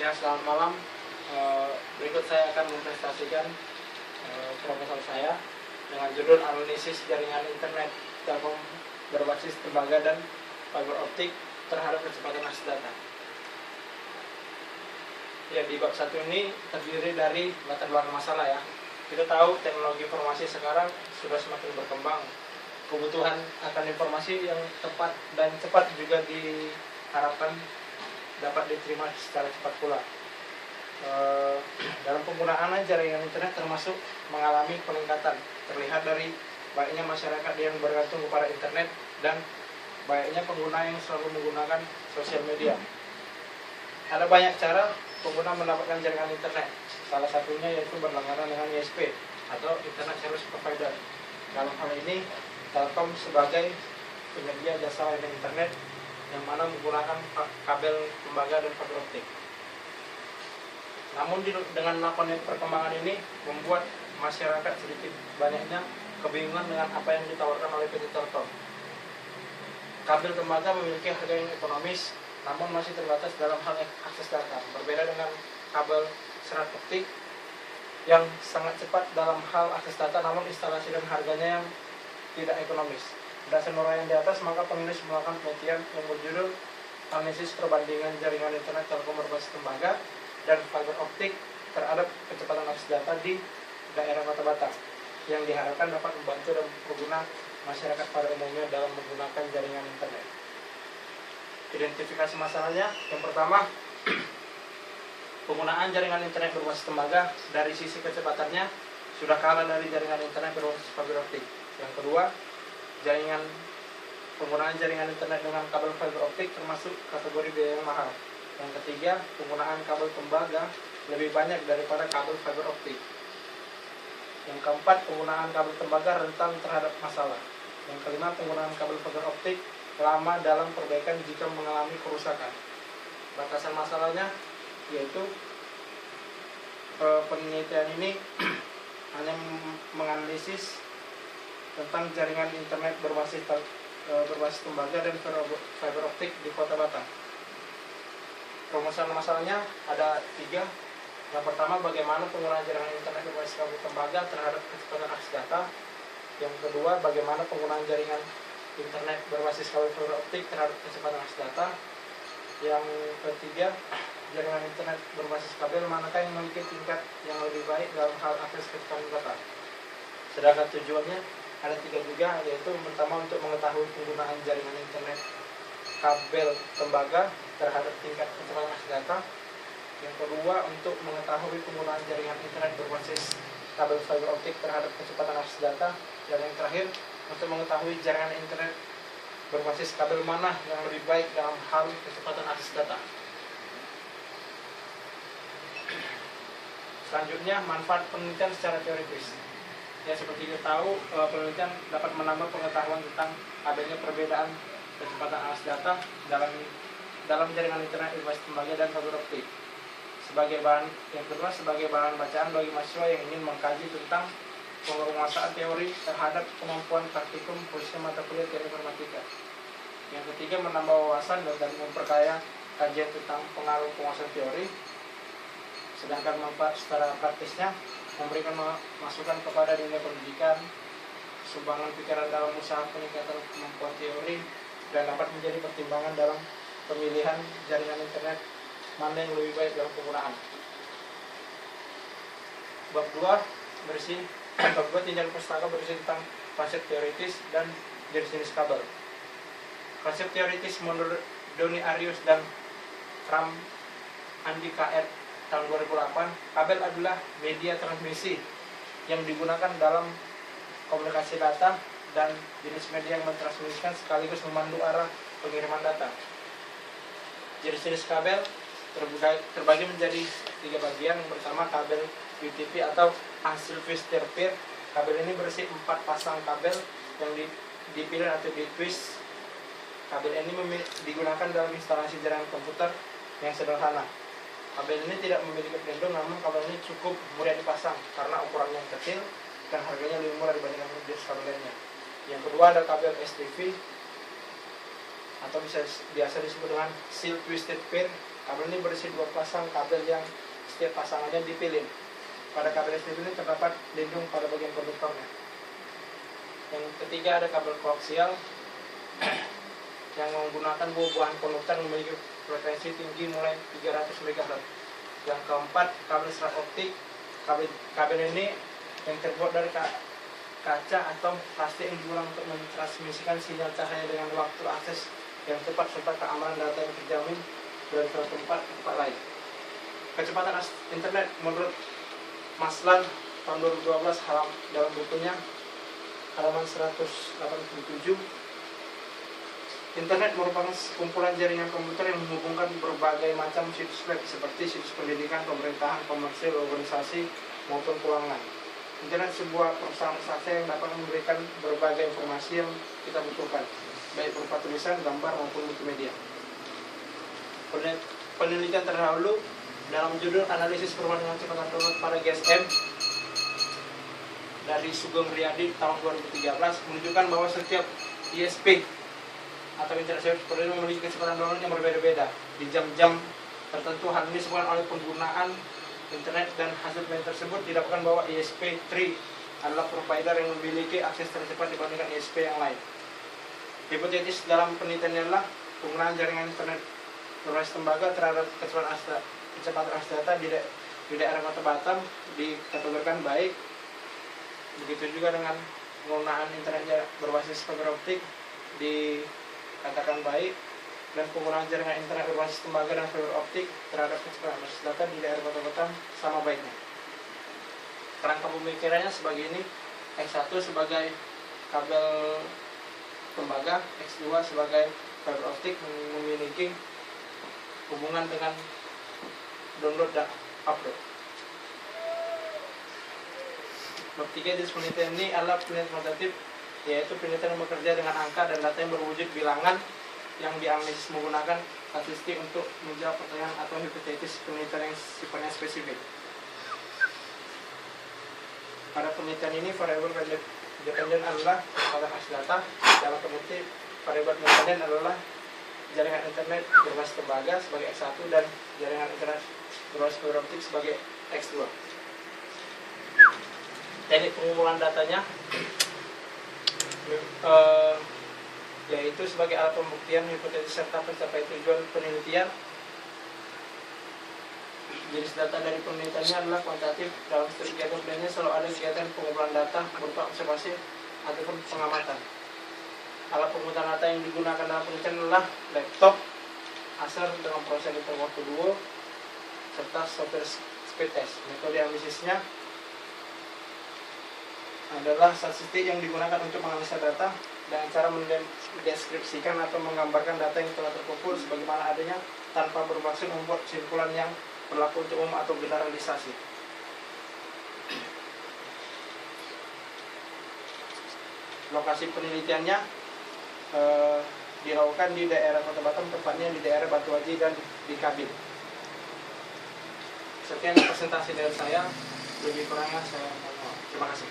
Ya, selamat malam. Berikut saya akan mempresentasikan proposal saya dengan judul analisis jaringan internet Telkom berbasis tembaga dan fiber optik terhadap kecepatan akses data. Ya, di bab 1 ini terdiri dari latar belakang masalah ya. Kita tahu teknologi informasi sekarang sudah semakin berkembang. Kebutuhan akan informasi yang tepat dan cepat juga diharapkan dapat diterima secara cepat pula. Dalam penggunaan jaringan internet termasuk mengalami peningkatan, terlihat dari baiknya masyarakat yang bergantung kepada internet dan baiknya pengguna yang selalu menggunakan sosial media. Ada banyak cara pengguna mendapatkan jaringan internet. Salah satunya yaitu berlangganan dengan ISP atau Internet Service Provider. Dalam hal ini, Telkom sebagai penyedia jasa layanan internet yang mana menggunakan kabel tembaga dan fiber optik. Namun dengan melakukan perkembangan ini membuat masyarakat sedikit banyaknya kebingungan dengan apa yang ditawarkan oleh PT Telkom. Kabel tembaga memiliki harga yang ekonomis, namun masih terbatas dalam hal akses data. Berbeda dengan kabel serat optik yang sangat cepat dalam hal akses data, namun instalasi dan harganya yang tidak ekonomis. Berdasarkan uraian di atas, maka penulis melakukan penelitian yang berjudul Analisis Perbandingan Jaringan Internet Telkom berbasis tembaga dan fiber optik terhadap kecepatan akses data di daerah Kota Batam, yang diharapkan dapat membantu dan pengguna masyarakat pada umumnya dalam menggunakan jaringan internet. Identifikasi masalahnya, yang pertama, penggunaan jaringan internet berbasis tembaga dari sisi kecepatannya sudah kalah dari jaringan internet berbasis fiber optik. Yang kedua, penggunaan jaringan internet dengan kabel fiber optik termasuk kategori biaya yang mahal. Yang ketiga, penggunaan kabel tembaga lebih banyak daripada kabel fiber optik. Yang keempat, penggunaan kabel tembaga rentan terhadap masalah. Yang kelima, penggunaan kabel fiber optik lama dalam perbaikan jika mengalami kerusakan. Batasan masalahnya yaitu penelitian ini hanya menganalisis tentang jaringan internet berbasis tembaga dan fiber optik di Kota Batam. Permasalahan masalahnya ada 3. Yang pertama, bagaimana penggunaan jaringan internet berbasis kabel tembaga terhadap kecepatan akses data. Yang kedua, bagaimana penggunaan jaringan internet berbasis kabel fiber optik terhadap kecepatan akses data. Yang ketiga, jaringan internet berbasis kabel manakah yang memiliki tingkat yang lebih baik dalam hal akses kecepatan data. Sedangkan tujuannya ada 3 juga, yaitu pertama untuk mengetahui penggunaan jaringan internet kabel tembaga terhadap tingkat kecepatan akses data. Yang kedua, untuk mengetahui penggunaan jaringan internet berbasis kabel fiber optik terhadap kecepatan akses data. Dan yang terakhir, untuk mengetahui jaringan internet berbasis kabel mana yang lebih baik dalam hal kecepatan akses data. Selanjutnya, manfaat penelitian secara teoritis. Ya, seperti kita tahu, penelitian dapat menambah pengetahuan tentang adanya perbedaan kecepatan akses data dalam jaringan internet berbasis tembaga dan fiber optik. Yang kedua, sebagai bahan bacaan bagi mahasiswa yang ingin mengkaji tentang penguasaan teori terhadap kemampuan praktikum khususnya mata kuliah teknik informatika. Yang ketiga, menambah wawasan dan memperkaya kajian tentang pengaruh penguasaan teori. Sedangkan manfaat secara praktisnya memberikan masukan kepada dunia pendidikan, sumbangan pikiran dalam usaha peningkatan kemampuan teori, dan dapat menjadi pertimbangan dalam pemilihan jaringan internet mana yang lebih baik dalam penggunaan. Bab 2 tinjauan pustaka berisi tentang konsep teoritis dan jenis-jenis kabel. Konsep teoritis menurut Doni Arius dan Ram Andika R. tahun 2008, kabel adalah media transmisi yang digunakan dalam komunikasi data dan jenis media yang mentransmisikan sekaligus memandu arah pengiriman data. Jenis-jenis kabel terbagi menjadi 3 bagian. Yang pertama, kabel UTP atau Unselfish-Pair. Kabel ini berisi 4 pasang kabel yang dipilih atau ditwist. Kabel ini digunakan dalam instalasi jaringan komputer yang sederhana. Kabel ini tidak memiliki pelindung, namun kabel ini cukup mudah dipasang karena ukurannya kecil dan harganya lebih murah dibandingkan jenis kabel lainnya. Yang kedua, ada kabel STV atau biasa disebut dengan Seal Twisted Pair. Kabel ini berisi 2 pasang kabel yang setiap pasangannya dipilin. Pada kabel STB ini terdapat lindung pada bagian konduktornya. Yang ketiga ada kabel koaksial yang menggunakan buah-buahan konduktor memiliki frekuensi tinggi mulai 300 MHz. Yang keempat, kabel serat optik. Kabel ini yang terbuat dari kaca atau plastik yang digunakan untuk mentransmisikan sinyal cahaya dengan waktu akses yang cepat serta keamanan data yang terjamin dari satu tempat ke tempat lain. Kecepatan internet menurut Maslan tahun 2012 dalam bukunya halaman 187, internet merupakan kumpulan jaringan komputer yang menghubungkan berbagai macam situs web seperti situs pendidikan, pemerintahan, komersil, organisasi, maupun keuangan. Internet sebuah perusahaan raksasa yang dapat memberikan berbagai informasi yang kita butuhkan, baik berupa tulisan, gambar, maupun multimedia. Penelitian terdahulu dalam judul analisis perbandingan kecepatan download pada GSM dari Sugeng Riyadi tahun 2013 menunjukkan bahwa setiap ISP atau internet service provider memiliki kecepatan download yang berbeda-beda di jam-jam tertentu. Hal ini disebabkan oleh penggunaan internet, dan hasil penelitian tersebut didapatkan bahwa ISP3 adalah provider yang memiliki akses tercepat dibandingkan ISP yang lain. Hipotetis dalam penelitian adalah penggunaan jaringan internet berbasis tembaga terhadap kecepatan akses data di daerah Kota Batam dikategorikan baik. Begitu juga dengan penggunaan internet berbasis fiber optik dikatakan baik, dan penggunaan jaringan internet berbasis tembaga dan fiber optik terhadap kecepatan akses data di daerah Kota Batam sama baiknya. Kerangka pemikirannya sebagai ini: X1 sebagai kabel tembaga, X2 sebagai fiber optik memiliki hubungan dengan download dan upload. Bab 3 jenis penelitian ini adalah penelitian kuantitatif, yaitu penelitian yang bekerja dengan angka dan data yang berwujud bilangan yang dianalisis menggunakan statistik untuk menjawab pertanyaan atau hipotesis penelitian yang sifatnya spesifik. Pada penelitian ini, variabel independen adalah kecepatan akses data. Dalam penelitian, variabel independen adalah jaringan internet berbasis tembaga sebagai X1 dan jaringan internet berbasis fiber optik sebagai X2. Teknik pengumpulan datanya yaitu sebagai alat pembuktian hipotesis serta pencapai tujuan penelitian. Jenis data dari penelitiannya adalah kuantitatif. Dalam setiap kegiatan penelitian selalu ada kegiatan pengumpulan data berupa observasi ataupun pengamatan. Alat pengumpulan data yang digunakan dalam penelitian adalah laptop, Acer dengan prosesor waktu duo, serta software speed test. Metode analisisnya adalah statistik yang digunakan untuk menganalisa data dengan cara mendeskripsikan atau menggambarkan data yang telah terkumpul sebagaimana adanya tanpa bermaksud membuat kesimpulan yang berlaku untuk umum atau generalisasi. Lokasi penelitiannya dilakukan di daerah Kota Batam, tepatnya di daerah Batu Haji dan di Kabil. Sekian presentasi dari saya, lebih kurangnya saya mohon maaf. Terima kasih.